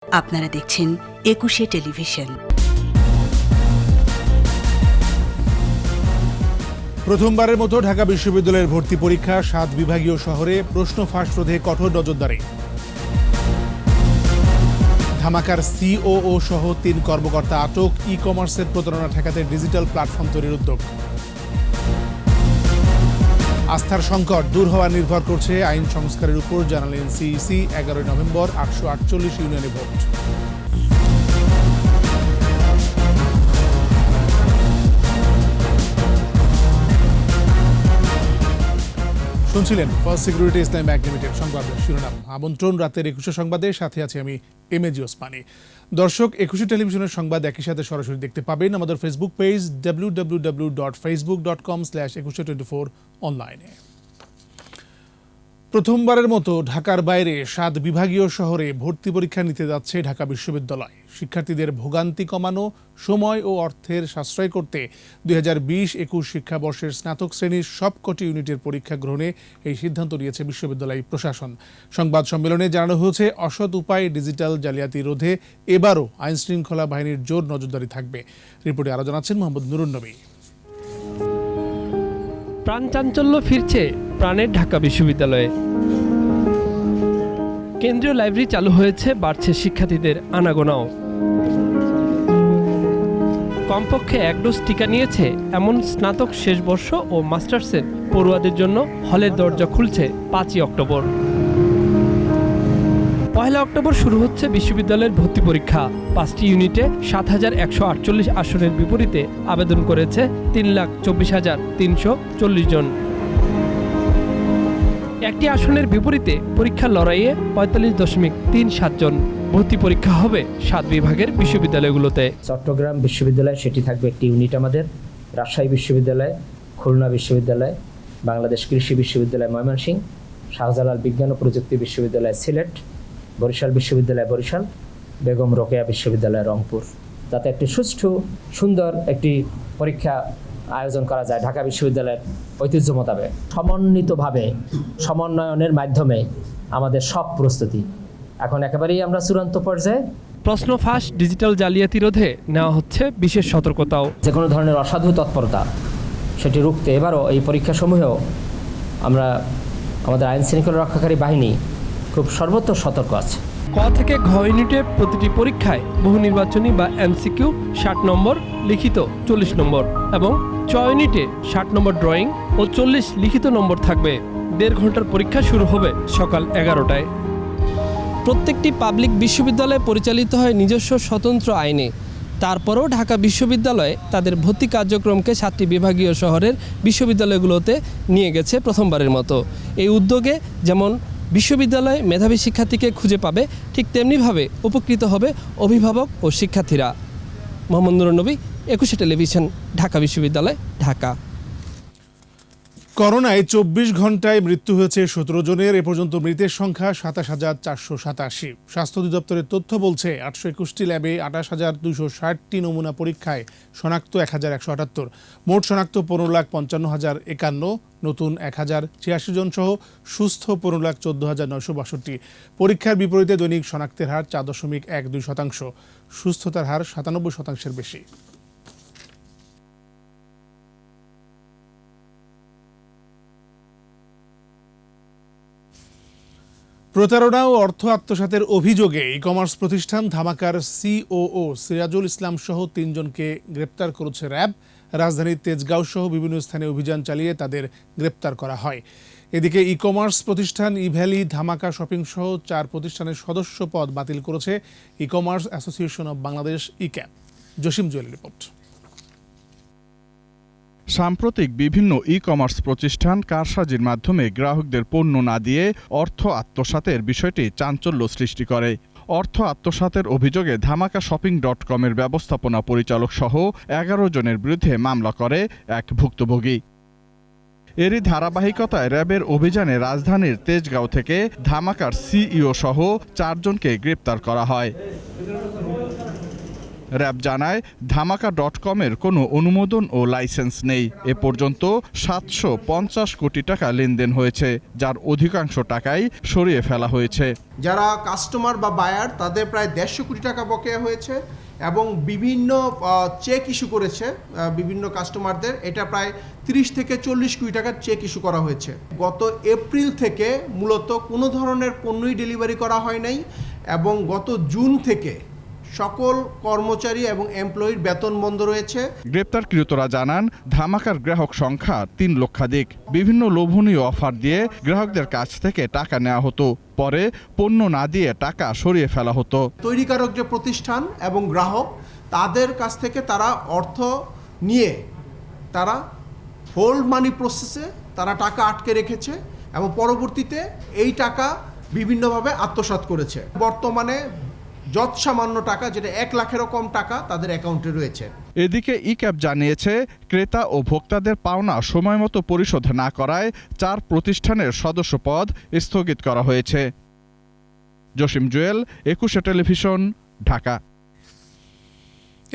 আপনারা দেখছেন একুশে টেলিভিশন। প্রথমবারের মতো ঢাকা বিশ্ববিদ্যালয়ের ভর্তি পরীক্ষা ৭ বিভাগীয় শহরে প্রশ্ন ফাঁস রোধে কঠোর নজরদারি। ধামাকার সিওও সহ ৩ কর্মকর্তা আটক। ই কমার্সের প্রতারণা ঠেকাতে ডিজিটাল প্ল্যাটফর্ম তৈরির উদ্যোগ। আস্থার সংকট দূর হওয়া নির্ভর করছে আইন সংস্কারের উপর, জানালেন সিইসি। ১১ নভেম্বর ৮৪৮ ইউনিয়নে ভোট। শুনছিলেন ফার্স্ট সিকিউরিটি ইসলামী ব্যাংক লিমিটেড সংবাদের শিরোনাম। আমন্ত্রণ রাতের ২১ সংবাদে, সাথে আছি আমি এমএজি ওসমানী। দর্শক, ২১ টেলিভিশনের সংবাদ একই সাথে সরাসরি দেখতে পাবেন আমাদের ফেসবুক পেজ www.facebook.com/2124 অনলাইনে। প্রথমবারের মতো ঢাকার বাইরে ৭ বিভাগীয় শহরে ভর্তি পরীক্ষা নিতে যাচ্ছে ঢাকা বিশ্ববিদ্যালয়। শিক্ষার্থীদের ভোগান্তি কমানো, সময় ও অর্থের সাশ্রয় করতে ২০২০-২১ শিক্ষাবর্ষের স্নাতক শ্রেণীর সবকটি ইউনিটের পরীক্ষা গ্রহণে এই সিদ্ধান্ত নিয়েছে বিশ্ববিদ্যালয় প্রশাসন। সংবাদ সম্মেলনে জানানো হয়েছে, অসৎ উপায়ে ডিজিটাল জালিয়াতি রোধে এবারও আইনশৃঙ্খলা বাহিনীর জোর নজরদারি থাকবে। রিপোর্টে আরও জানাচ্ছেন মোহাম্মদ নুরুন নবী। প্রাণ চাঞ্চল্য ফিরছে প্রাণের ঢাকা বিশ্ববিদ্যালয়ে। কেন্দ্রীয় লাইব্রেরি চালু হয়েছে, বাড়ছে শিক্ষার্থীদের আনাগোনাও। কমপক্ষে ১ ডোজ টিকা নিয়েছে এমন স্নাতক শেষ বর্ষ ও মাস্টার্সের পড়ুয়াদের জন্য হলের দরজা খুলছে ৫ই অক্টোবর। ১ অক্টোবর শুরু হচ্ছে বিশ্ববিদ্যালয়ের ভর্তি পরীক্ষা। ৫টি ইউনিটে ৭,১৪৮ আসনের বিপরীতে আবেদন করেছে ৩,২৪,৩৪০ জন। একটি আসনের বিপরীতে পরীক্ষার লড়াইয়ে ৪৫.৩৭ জন। ভর্তি পরীক্ষা হবে ৭ বিভাগের বিশ্ববিদ্যালয়গুলোতে। চট্টগ্রাম বিশ্ববিদ্যালয় সেটি থাকবে একটি ইউনিট আমাদের, রাজশাহী বিশ্ববিদ্যালয়, খুলনা বিশ্ববিদ্যালয়, বাংলাদেশ কৃষি বিশ্ববিদ্যালয় ময়মনসিংহ, শাহজালাল বিজ্ঞান ও প্রযুক্তি বিশ্ববিদ্যালয় সিলেট, বরিশাল বিশ্ববিদ্যালয় বরিশাল, বেগম রোকেয়া বিশ্ববিদ্যালয় রংপুর, যাতে একটি সুষ্ঠু সুন্দর একটি পরীক্ষা আয়োজন করা যায় ঢাকা বিশ্ববিদ্যালয়ের ঐতিহ্য মোতাবেক। সমন্বিতভাবে সমন্বয়নের মাধ্যমে আমাদের সব প্রস্তুতি এখন একেবারেই আমরা চূড়ান্ত পর্যায়ে। প্রশ্ন ফাঁস, ডিজিটাল জালিয়াতি রোধে নেওয়া হচ্ছে বিশেষ সতর্কতাও। যে কোনো ধরনের অসাধু তৎপরতা সেটি রুখতে এবারও এই পরীক্ষাসমূহেও আমরা আমাদের আইন শৃঙ্খলা রক্ষাকারী বাহিনী খুব সর্বত্র সতর্ক আছে। ক থেকে ঘ ইউনিটের প্রতিটি পরীক্ষায় বহু নির্বাচনী বা এমসিকিউ ৬০ নম্বর, লিখিত ৪০ নম্বর এবং চ ইউনিটে ৬০ নম্বর ড্রয়িং ও ৪০ লিখিত নম্বর থাকবে। ১.৫ ঘন্টার পরীক্ষা শুরু হবে সকাল ১১টায়। প্রত্যেকটি পাবলিক বিশ্ববিদ্যালয় পরিচালিত হয় নিজস্ব স্বতন্ত্র আইনে। তারপরেও ঢাকা বিশ্ববিদ্যালয়ে তাদের ভর্তি কার্যক্রমকে ৭টি বিভাগীয় শহরের বিশ্ববিদ্যালয়গুলোতে নিয়ে গেছে প্রথমবারের মতো। এই উদ্যোগে যেমন বিশ্ববিদ্যালয়ে মেধাবী শিক্ষার্থীকে খুঁজে পাবে, ঠিক তেমনিভাবে উপকৃত হবে অভিভাবক ও শিক্ষার্থীরা। মোহাম্মদ নুরুন নবী, ২১ টেলিভিশন, ঢাকা বিশ্ববিদ্যালয়, ঢাকা। করোনায় ২৪ ঘন্টায় মৃত্যু হয়েছে ১৭ জনের। এ পর্যন্ত মৃতের সংখ্যা ২৭,৪৮৭। স্বাস্থ্য অধিদপ্তরের তথ্য বলছে, ৮২১টি ল্যাবে ২৮,২৬০টি নমুনা পরীক্ষায় শনাক্ত ১,১৭৮। মোট শনাক্ত ১৫,৫৫,০৫১, নতুন ১,০৮৬ জন সহ সুস্থ ১৫,১৪,৯৬২। পরীক্ষার বিপরীতে দৈনিক শনাক্তের হার ৪.১২%, সুস্থতার হার ৯৭%-এর বেশি। প্রতারণা ও অর্থ আত্মসাতের অভিযোগে ই কমার্স প্রতিষ্ঠান ধামাকার সিওও সিরাজুল ইসলাম সহ ৩ জনকে গ্রেপ্তার করেছে র্যাব। রাজধানীর তেজগাঁও সহ বিভিন্ন স্থানে অভিযান চালিয়ে তাদের গ্রেপ্তার করা হয়। এদিকে ই কমার্স প্রতিষ্ঠান ইভ্যালি ধামাকা শপিং সহ ৪ প্রতিষ্ঠানের সদস্য পদ বাতিল করেছে e commerce association of Bangladesh, ECAB. Jashim জুয়েলের রিপোর্ট। সাম্প্রতিক বিভিন্ন ই কমার্স প্রতিষ্ঠান কারসাজির মাধ্যমে গ্রাহকদের পণ্য না দিয়ে অর্থ আত্মসাতের বিষয়টি চাঞ্চল্য সৃষ্টি করে। অর্থ আত্মসাতের অভিযোগে ধামাকা শপিং.কমের ব্যবস্থাপনা পরিচালক সহ ১১ জনের বিরুদ্ধে মামলা করে এক ভুক্তভোগী। এরই ধারাবাহিকতায় র্যাবের অভিযানে রাজধানীর তেজগাঁও থেকে ধামাকার সিইও সহ ৪ জনকে গ্রেপ্তার করা হয়। র্যাব জানায় ধামাকা.কমের কোনো অনুমোদন ও লাইসেন্স নেই। এ পর্যন্ত 750 কোটি টাকা লেনদেন হয়েছে, যার অধিকাংশ টাকাই সরিয়ে ফেলা হয়েছে। যারা কাস্টমার বা বায়ার তাদের প্রায় 150 কোটি টাকা বকেয়া হয়েছে এবং বিভিন্ন চেক ইস্যু করেছে বিভিন্ন কাস্টমারদের, এটা প্রায় 30 থেকে 40 কোটি টাকার চেক ইস্যু করা হয়েছে। গত এপ্রিল থেকে মূলত কোনো ধরনের পণ্যই ডেলিভারি করা হয় নাই এবং গত জুন থেকে সকল কর্মচারী এবং এমপ্লয়ির বেতন বন্ধ রয়েছে। গ্রেপ্তারকৃতরা জানান ধামাকার গ্রাহক সংখ্যা 3 লক্ষাধিক। বিভিন্ন লোভনীয় অফার দিয়ে গ্রাহকদের কাছ থেকে টাকা নেওয়া হতো, পরে পণ্য না দিয়ে টাকা সরিয়ে ফেলা হতো। তৈরিকারক যে প্রতিষ্ঠান এবং গ্রাহক তাদের কাছ থেকে তারা অর্থ নিয়ে তারা হোল্ড মানি প্রসেসে তারা টাকা আটকে রেখেছে এবং পরবর্তীতে এই টাকা বিভিন্নভাবে আত্মসাৎ করেছে। বর্তমানে যৎসামান্য টাকা, যেটা 1 লাখেরও কম টাকা তাদের অ্যাকাউন্টে রয়েছে। এদিকে ই-ক্যাব জানিয়েছে ক্রেতা ও ভোক্তাদের পাওনা সময়মতো পরিশোধ না করায় 4 প্রতিষ্ঠানের সদস্য পদ স্থগিত করা হয়েছে। জসিম জুয়েল, 21 টেলিভিশন, ঢাকা।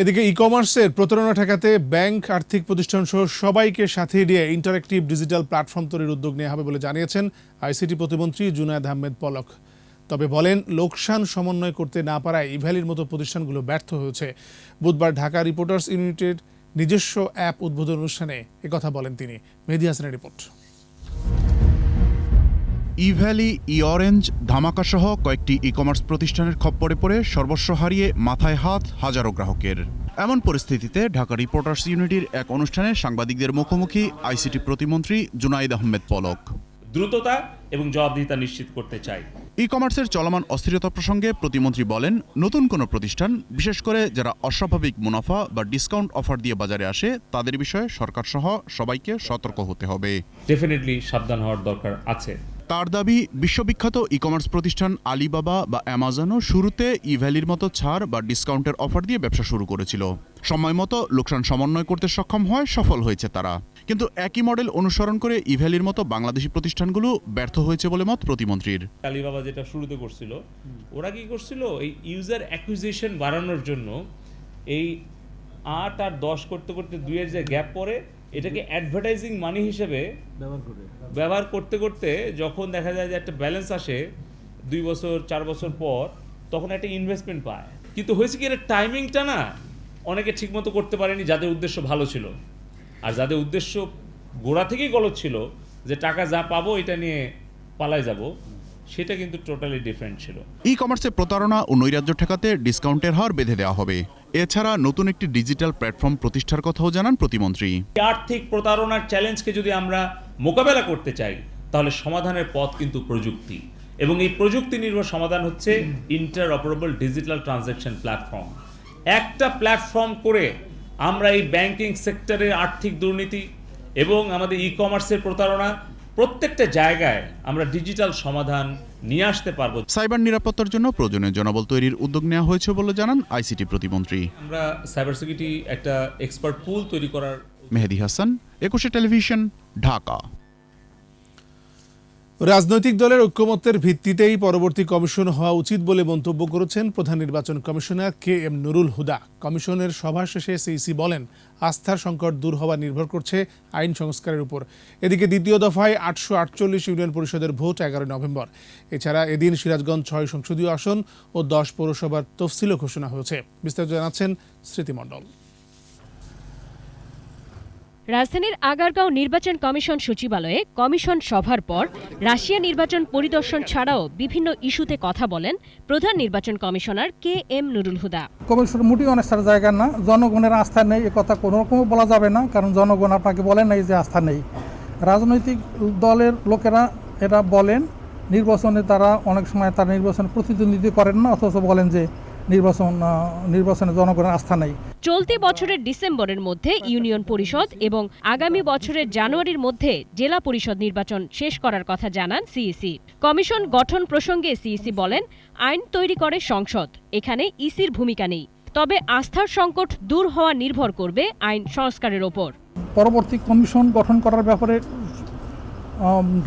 এদিকে ই কমার্সের প্রতারণা ঠেকাতে ব্যাংক, আর্থিক প্রতিষ্ঠান সহ সবাইকে সাথে নিয়ে ইন্টারেক্টিভ ডিজিটাল প্ল্যাটফর্ম তৈরির উদ্যোগ নেওয়া হবে বলে জানিয়েছেন আইসিটি প্রতিমন্ত্রী জুনায়েদ আহমেদ পলক। তবে বলেন, লোকসান সমন্বয় করতে না পারায় ইভ্যালির মতো প্রতিষ্ঠানগুলো ব্যর্থ হয়েছে। বুধবার ঢাকা রিপোর্টার্স ইউনিটের নিজস্ব অ্যাপ উদ্বোধন অনুষ্ঠানে একথা বলেন তিনি। মেহেদী হাসানের রিপোর্ট। ইভ্যালি, ই-অরেঞ্জ, ধামাকা সহ কয়েকটি ই কমার্স প্রতিষ্ঠানের খপ্পরে পড়ে সর্বস্ব হারিয়ে মাথায় হাত হাজারো গ্রাহকের। এমন পরিস্থিতিতে ঢাকা রিপোর্টার্স ইউনিটির এক অনুষ্ঠানে সাংবাদিকদের মুখোমুখি আইসিটি প্রতিমন্ত্রী জুনায়েদ আহমেদ পলক। দ্রুততা এবং জবাবদিহিতা নিশ্চিত করতে চাই। ই কমার্সের চলমান অস্থিরতা প্রসঙ্গে প্রতিমন্ত্রী বলেন, নতুন কোনো প্রতিষ্ঠান, বিশেষ করে যারা অস্বাভাবিক মুনাফা বা ডিসকাউন্ট অফার দিয়ে বাজারে আসে, তাদের বিষয়ে সরকার সহ সবাইকে সতর্ক হতে হবে। ডেফিনেটলি সাবধান হওয়ার দরকার আছে। তার দাবি, বিশ্ববিখ্যাত ই কমার্স প্রতিষ্ঠান আলিবাবা বা অ্যামাজনও শুরুতে ইভ্যালির মতো ছাড় বা ডিসকাউন্টের অফার দিয়ে ব্যবসা শুরু করেছিল। সময় মতো লোকসান সমন্বয় করতে সক্ষম হয়, সফল হয়েছে তারা। কিন্তু একই মডেল অনুসরণ করে ইভ্যালির মতো বাংলাদেশি প্রতিষ্ঠানগুলো ব্যর্থ হয়েছে বলে মত প্রতিমন্ত্রীর। আলিবাবা যেটা শুরুতে করছিল, ওরা কি করছিল, এই ইউজার অ্যাকুইজিশন বাড়ানোর জন্য এই 8 আর 10 করতে করতে 2 এর যে গ্যাপ পড়ে, এটাকে অ্যাডভার্টাইজিং মানি হিসেবে ব্যবহার করতে করতে যখন দেখা যায় যে একটা ব্যালেন্স আসে 2 বছর 4 বছর পর, তখন একটা ইনভেস্টমেন্ট পায়। কিন্তু হয়েছে কি, এর টাইমিংটা না অনেকে ঠিকমতো করতে পারেনি, যাদের উদ্দেশ্য ভালো ছিল। আর যাদের উদ্দেশ্য গোড়া থেকেই গলদ ছিল যে টাকা যা পাবো এটা নিয়ে পালায় যাব, সেটা কিন্তু টোটালি ডিফারেন্ট ছিল। ই কমার্সে প্রতারণা ও নৈরাজ্য ঠেকাতে ডিসকাউন্টের হার বেঁধে দেওয়া হবে। এছাড়া নতুন একটি ডিজিটাল প্ল্যাটফর্ম প্রতিষ্ঠার কথাও জানান প্রতিমন্ত্রী। আর্থিক প্রতারণার চ্যালেঞ্জকে যদি আমরা মোকাবেলা করতে চাই, তাহলে সমাধানের পথ কিন্তু প্রযুক্তি, এবং এই প্রযুক্তি নির্ভর সমাধান হচ্ছে ইন্টারঅপারেবল ডিজিটাল ট্রানজ্যাকশন প্ল্যাটফর্ম। একটা প্ল্যাটফর্ম করে আমরা এই ব্যাংকিং সেক্টরের আর্থিক দুর্নীতি এবং আমাদের ই কমার্সের প্রতারণা প্রত্যেকটা জায়গায় আমরা ডিজিটাল সমাধান নিয়ে আসতে পারবো। সাইবার নিরাপত্তার জন্য প্রয়োজনীয় জনবল তৈরির উদ্যোগ নেওয়া হয়েছে বলে জানান আইসিটি প্রতিমন্ত্রী। আমরা সাইবার সিকিউরিটি একটা এক্সপার্ট পুল তৈরি করার। মেহেদী হাসান, 21 টেলিভিশন, ঢাকা। রাজনৈতিক দলের ঐক্যমত্যের ভিত্তিতেই পরবর্তী কমিশন হওয়া উচিত বলে মন্তব্য করেছেন প্রধান নির্বাচন কমিশনার KM নুরুল হুদা। কমিশনের সভা শেষে সিইসি বলেন, আস্থার সংকট দূর হওয়া নির্ভর করছে আইন সংস্কারের উপর। এদিকে দ্বিতীয় দফায় 848 ইউনিয়ন পরিষদের ভোট 11 নভেম্বর। এছাড়া এদিন সিরাজগঞ্জ 6 সংসদীয় আসন ও 10 পৌরসভার তফসিলও ঘোষণা হয়েছে। বিস্তারিত জানাচ্ছেন স্মৃতি মণ্ডল। রাজধানীর আগারগাঁও নির্বাচন কমিশন সচিবালয়ে কমিশন সভার পর রাশিয়া নির্বাচন পরিদর্শন ছাড়াও বিভিন্ন ইস্যুতে কথা বলেন প্রধান নির্বাচন commissioner KM Nurul Huda. Commission মোটেই অনেস্টার জায়গা না, জনগণের আস্থা নেই এ কথা কোনো রকমই বলা যাবে না, কারণ জনগণ আপনাকে বলেন নাই যে আস্থা নেই। রাজনৈতিক দলের লোকেরা এটা বলেন, নির্বাচনে তারা অনেক সময় তারা নির্বাচন প্রতিদ্বন্দ্বিতা করেন না, অথচ বলেন যে নির্বাচনে জনগণের আস্থা নেই। চলতি বছরের ডিসেম্বরের মধ্যে ইউনিয়ন পরিষদ এবং আগামী বছরের জানুয়ারির মধ্যে জেলা পরিষদ নির্বাচন শেষ করার কথা জানান সিইসি। কমিশন গঠন প্রসঙ্গে সিইসি বলেন, আইন তৈরি করে সংসদ, এখানে ইসির ভূমিকা নেই। তবে আস্থার সংকট দূর হওয়া নির্ভর করবে আইন সংস্কারের ওপর। পরবর্তী কমিশন গঠন করার ব্যাপারে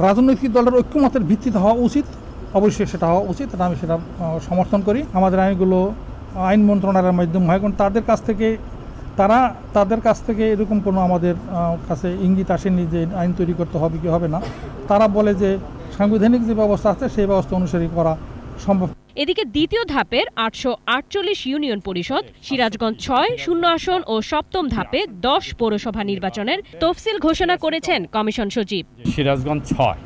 রাজনৈতিক দলের ঐক্যমতের ভিত্তিতে হওয়া উচিত, অবশ্যই সেটা হওয়া উচিত, আমি সেটা সমর্থন করি। আমাদের আইনগুলো আইন মন্ত্রণালয়ের মাধ্যমে হয়, কারণ তাদের কাছ থেকে এরকম কোনো আমাদের কাছে ইঙ্গিত আসেনি যে আইন তৈরি করতে হবে কি হবে না। তারা বলে যে সাংবিধানিক যে ব্যবস্থা আছে সেই ব্যবস্থা অনুসারে করা সম্ভব। এদিকে দ্বিতীয় ধাপের 848 ইউনিয়ন পরিষদ, সিরাজগঞ্জ 6 শূন্য আসন ও সপ্তম ধাপে 10 পৌরসভা নির্বাচনের তফসিল ঘোষণা করেছেন কমিশন সচিব। সিরাজগঞ্জ 6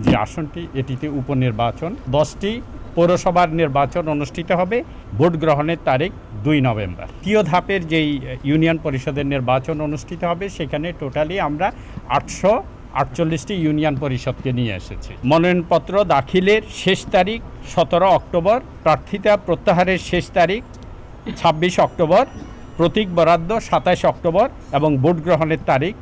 যে আসনটি, এটিতে উপনির্বাচন, 10টি পৌরসভার নির্বাচন অনুষ্ঠিত হবে। ভোট গ্রহণের তারিখ 2 নভেম্বর। তৃতীয় ধাপের যেই ইউনিয়ন পরিষদের নির্বাচন অনুষ্ঠিত হবে সেখানে টোটালি আমরা 848টি ইউনিয়ন পরিষদকে নিয়ে এসেছি। মনোনয়নপত্র দাখিলের শেষ তারিখ 17 অক্টোবর, প্রার্থিতা প্রত্যাহারের শেষ তারিখ 26 অক্টোবর, প্রতীক বরাদ্দ 27 অক্টোবর এবং ভোট গ্রহণের তারিখ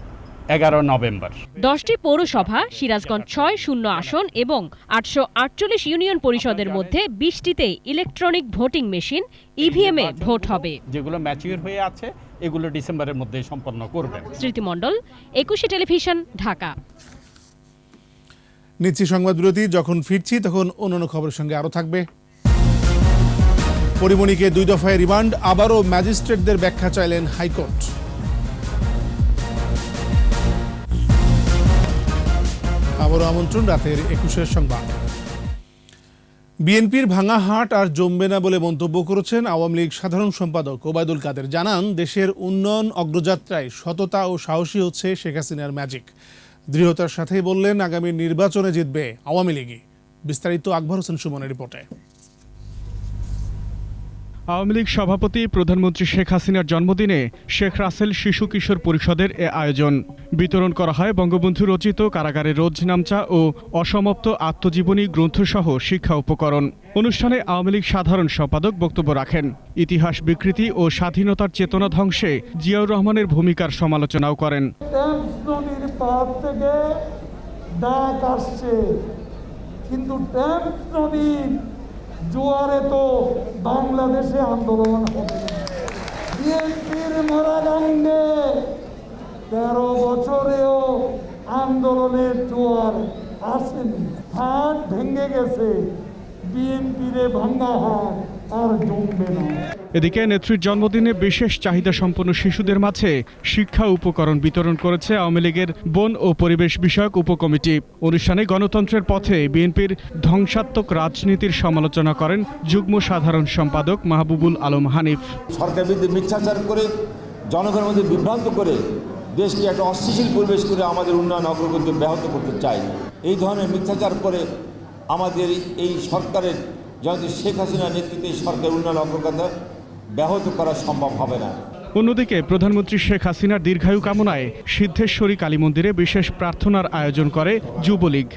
11 নভেম্বর। 10টি পৌরসভা, সিরাজগঞ্জ 6 শূন্য আসন এবং 848 ইউনিয়ন পরিষদের মধ্যে 20টিতে ইলেকট্রনিক ভোটিং মেশিন ইভিএম এ ভোট হবে। যেগুলো ম্যাচিউর হয়ে আছে এগুলো ডিসেম্বরের মধ্যে সম্পন্ন করবেন। স্মৃতিমণ্ডল, 21 টেলিভিশন, ঢাকা। নিচ্ছি সংবাদ বিরতি। যখন ফিরছি তখন অন্যান্য খবরের সঙ্গে আরও থাকবে। পরিমণিকে 2 দফায় রিমান্ড, আবারও ম্যাজিস্ট্রেটদের ব্যাখ্যা চাইলেন হাইকোর্ট। আবারও আমন্ত্রণ রাতের 21 সংবাদ। বিএনপির ভাঙা হাট আর জমবে না বলে মন্তব্য করেছেন আওয়ামী লীগ সাধারণ সম্পাদক ওবায়দুল কাদের। জানান, দেশের উন্নয়ন অগ্রযাত্রায় সততা ও সাহসী হচ্ছে শেখ হাসিনার ম্যাজিক। দৃঢ়তার সাথেই বললেন, আগামী নির্বাচনে জিতবে আওয়ামী লীগই। বিস্তারিত আকবর হোসেন সুমনের রিপোর্টে। আওয়ামী লীগ সভাপতি প্রধানমন্ত্রী শেখ হাসিনার জন্মদিনে শেখ রাসেল শিশু কিশোর পরিষদের এ আয়োজন। বিতরণ করা হয় বঙ্গবন্ধু রচিত কারাগারের রোজনামচা ও অসমাপ্ত আত্মজীবনী গ্রন্থসহ শিক্ষা উপকরণ। অনুষ্ঠানে আওয়ামী লীগ সাধারণ সম্পাদক বক্তব্য রাখেন। ইতিহাস বিকৃতি ও স্বাধীনতার চেতনা ধ্বংসে জিয়াউর রহমানের ভূমিকার সমালোচনাও করেন। কিন্তু জোয়ারে তো বাংলাদেশে আন্দোলন হবে। বিএনপির মরাগাঙ্গে 13 বছরেও আন্দোলনের জোয়ার আসেনি। হাট ভেঙে গেছে, বিএনপির ভাঙা হাট আর জমবে না। এদিকে নেত্রীর জন্মদিনে বিশেষ চাহিদা সম্পন্ন শিশুদের মাঝে শিক্ষা উপকরণ বিতরণ করেছে আওয়ামী লীগের বন ও পরিবেশ বিষয়ক উপকমিটি। অনুষ্ঠানে গণতন্ত্রের পথে বিএনপির ধ্বংসাত্মক রাজনীতির সমালোচনা করেন যুগ্ম সাধারণ সম্পাদক মাহবুবুল আলম হানিফ। সরকার বিরুদ্ধে মিথ্যাচার করে, জনগণের মধ্যে বিভ্রান্ত করে, দেশকে একটা অস্থিতিশীল পরিবেশ করে আমাদের উন্নয়ন অগ্রগতি ব্যাহত করতে চাই। এই ধরনের মিথ্যাচার করে আমাদের এই সরকারের জনতা শেখ হাসিনার নেতৃত্বে সরকার উন্নয়ন অগ্রগতি ব্যাহত করা সম্ভব হবে না। অন্যদিকে প্রধানমন্ত্রী শেখ হাসিনার দীর্ঘায়ু কামনায় সিদ্ধেশ্বরী কালী মন্দিরে বিশেষ প্রার্থনার আয়োজন করে যুবলীগ।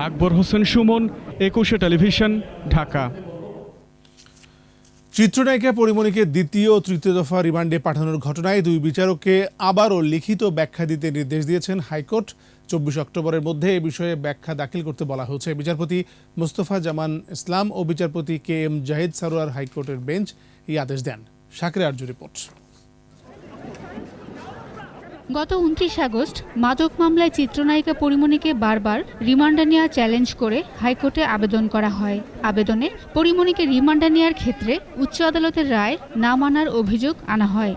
আকবর হোসেন সুমন, 21 টেলিভিশন, ঢাকা। চিত্রনায়িকা পরিমণিকে দ্বিতীয় ও তৃতীয় দফা রিমান্ডে পাঠানোর ঘটনায় 2 বিচারককে আবারও লিখিত ব্যাখ্যা দিতে নির্দেশ দিয়েছেন হাইকোর্ট। 24 অক্টোবরের মধ্যে এ বিষয়ে ব্যাখ্যা দাখিল করতে বলা হয়েছে। বিচারপতি মোস্তফা জামান ইসলাম ও বিচারপতি KM জাহিদ সারোয়ার হাইকোর্টের বেঞ্চ এই আদেশ দেন। শাকিরা আরজু রিপোর্ট। গত 29 আগস্ট মাদক মামলায় চিত্রনায়িকা পরিমণিকে বারবার রিমান্ডে নেওয়া চ্যালেঞ্জ করে হাইকোর্টে আবেদন করা হয়। আবেদনে পরিমণিকে রিমান্ডে নেওয়ার ক্ষেত্রে উচ্চ আদালতের রায় না মানার অভিযোগ আনা হয়।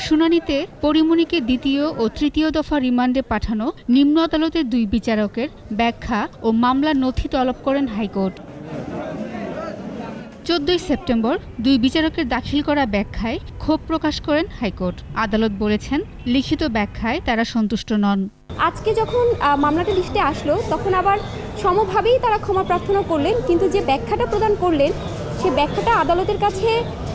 শুনানিতে পরিমণিকে দ্বিতীয় ও তৃতীয় দফা রিমান্ডে পাঠানো নিম্ন আদালতের 2 বিচারকের ব্যাখ্যা ও মামলার নথি তলব করেন হাইকোর্ট। 14 সেপ্টেম্বর 2 বিচারকের দাখিল করা ব্যাখ্যায় ক্ষোভ প্রকাশ করেন হাইকোর্ট। আদালত বলেছেন, লিখিত ব্যাখ্যায় তারা সন্তুষ্ট নন। আজকে যখন মামলাটা লিস্টে আসলো তখন আবার সমভাবেই তারা ক্ষমা প্রার্থনা করলেন, কিন্তু যে ব্যাখ্যাটা প্রদান করলেন সে ব্যাখ্যাটা আদালতের কাছে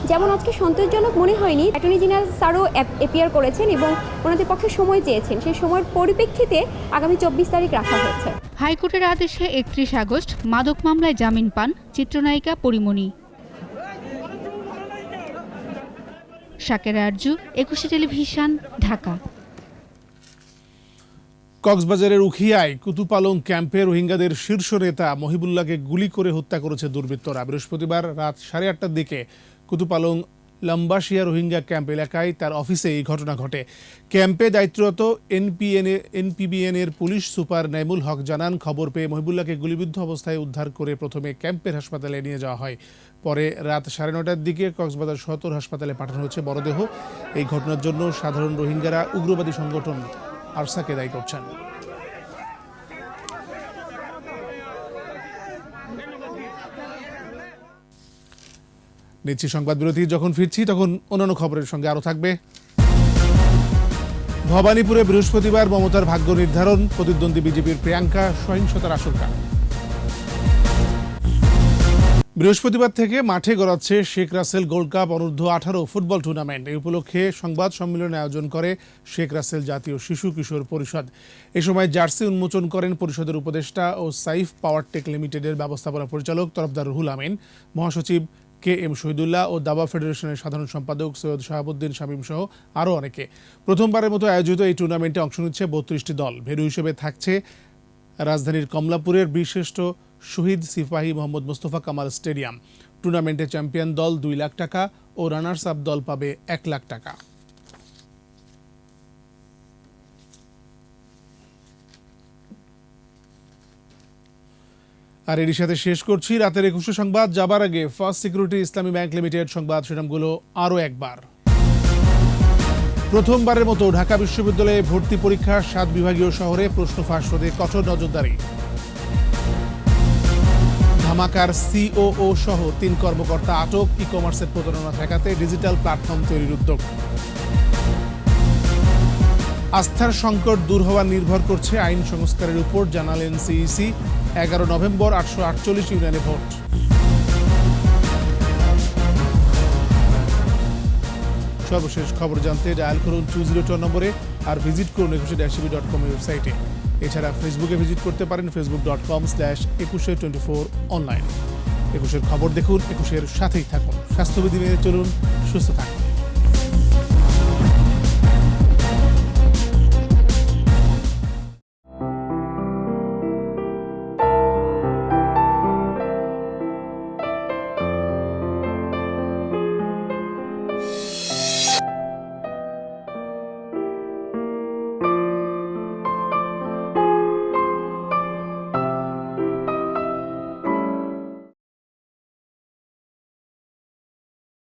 যেমন আজকে সন্তোষজনক মনে হয়নি। অ্যাটর্নি জেনারেল স্যারও অ্যাপিয়ার করেছেন এবং ওনাদের পক্ষে সময় চেয়েছেন। সেই সময়ের পরিপ্রেক্ষিতে আগামী 24 তারিখ রাখা হয়েছে। হাইকোর্টের আদেশে 31 আগস্ট মাদক মামলায় জামিন পান চিত্রনায়িকা পরিমণি। শাকিরা আরজু, 21 টেলিভিশন, ঢাকা। কক্সবাজারের উখিয়ায় কুতুপালং ক্যাম্পে রোহিঙ্গাদের শীর্ষ নেতা মহিবুল্লাহকে গুলি করে হত্যা করেছে দুর্বৃত্তরা। বৃহস্পতিবার রাত 8:30টার দিকে কুতুপালং লম্বাশিয়া রোহিঙ্গা ক্যাম্প এলাকায় তার অফিসে এই ঘটনা ঘটে। ক্যাম্পে দায়িত্বরত এনপিবিএনের পুলিশ সুপার নাইমুল হক জানান, খবর পেয়ে মহিবুল্লাহকে গুলিবিদ্ধ অবস্থায় উদ্ধার করে প্রথমে ক্যাম্পের হাসপাতালে নিয়ে যাওয়া হয়। পরে রাত 9:30টার দিকে কক্সবাজার সদর হাসপাতালে পাঠানো হয়েছে মরদেহ। এই ঘটনার জন্য সাধারণ রোহিঙ্গারা উগ্রবাদী সংগঠন আরসাকে দায়ী করছেন। নিচ্ছি সংবাদ বিরতি। যখন ফিরছি তখন অন্যান্য খবরের সঙ্গে আরো থাকবে। ভবানীপুরে বৃহস্পতিবার মমতার ভাগ্য নির্ধারণ, প্রতিদ্বন্দ্বী বিজেপির প্রিয়াঙ্কা সহিংসতার আশঙ্কা। বৃহস্পতিবার থেকে মাঠে গড়াচ্ছে শেখ রাসেল গোল্ড কাপ অনূর্ধ্ব-18 ফুটবল টুর্নামেন্ট। এই উপলক্ষে সংবাদ সম্মেলনের আয়োজন করে শেখ রাসেল জাতীয় শিশু কিশোর পরিষদ। এ সময় জার্সি উন্মোচন করেন পরিষদের উপদেষ্টা ও সাইফ পাওয়ার টেক লিমিটেডের ব্যবস্থাপনা পরিচালক তরফদার রুহুল আমিন, মহাসচিব KM শহীদুল্লাহ ও দাবা ফেডারেশনের সাধারণ সম্পাদক সৈয়দ শাহাবুদ্দিন শামীম সহ আরও অনেকে। প্রথমবারের মতো আয়োজিত এই টুর্নামেন্টে অংশ নিচ্ছে 32টি দল। ভেন্যু হিসেবে থাকছে রাজধানীর কমলাপুরের বীরশ্রেষ্ঠ শহীদ সিপাহী মোহাম্মদ মোস্তফা কামাল স্টেডিয়াম। টুর্নামেন্টে চ্যাম্পিয়ন দল 2 লাখ টাকা ও রানার্স আপ দল পাবে 1 লাখ টাকা। আর এর সাথে শেষ করছি রাতের 21 সংবাদ। যাবার আগে ফার্স্ট সিকিউরিটি ইসলামী ব্যাংক লিমিটেড সংবাদ শিরোনামগুলো আরও একবার। প্রথমবারের মতো ঢাকা বিশ্ববিদ্যালয়ে ভর্তি পরীক্ষা 7 বিভাগীয় শহরে, প্রশ্ন ফাঁস রোধে কঠোর নজরদারি। ধামাকার COO সহ 3 কর্মকর্তা আটক, ই কমার্সের প্রতারণা ঠেকাতে ডিজিটাল প্ল্যাটফর্ম তৈরির উদ্যোগ। আস্থার সংকট দূর হওয়া নির্ভর করছে আইন সংস্কারের উপর, জানালেন CEC। 11 নভেম্বর 848 ইউনিয়নে ভোট। সর্বশেষ খবর জানতে ডায়াল করুন 202 নম্বরে আর ভিজিট করুন 21-tv.com ওয়েবসাইটে। এছাড়া ফেসবুকে ভিজিট করতে পারেন facebook.com/2124 অনলাইনে। 21-এর খবর দেখুন, 21-এর সাথেই থাকুন। স্বাস্থ্যবিধি মেনে চলুন, সুস্থ থাকুন।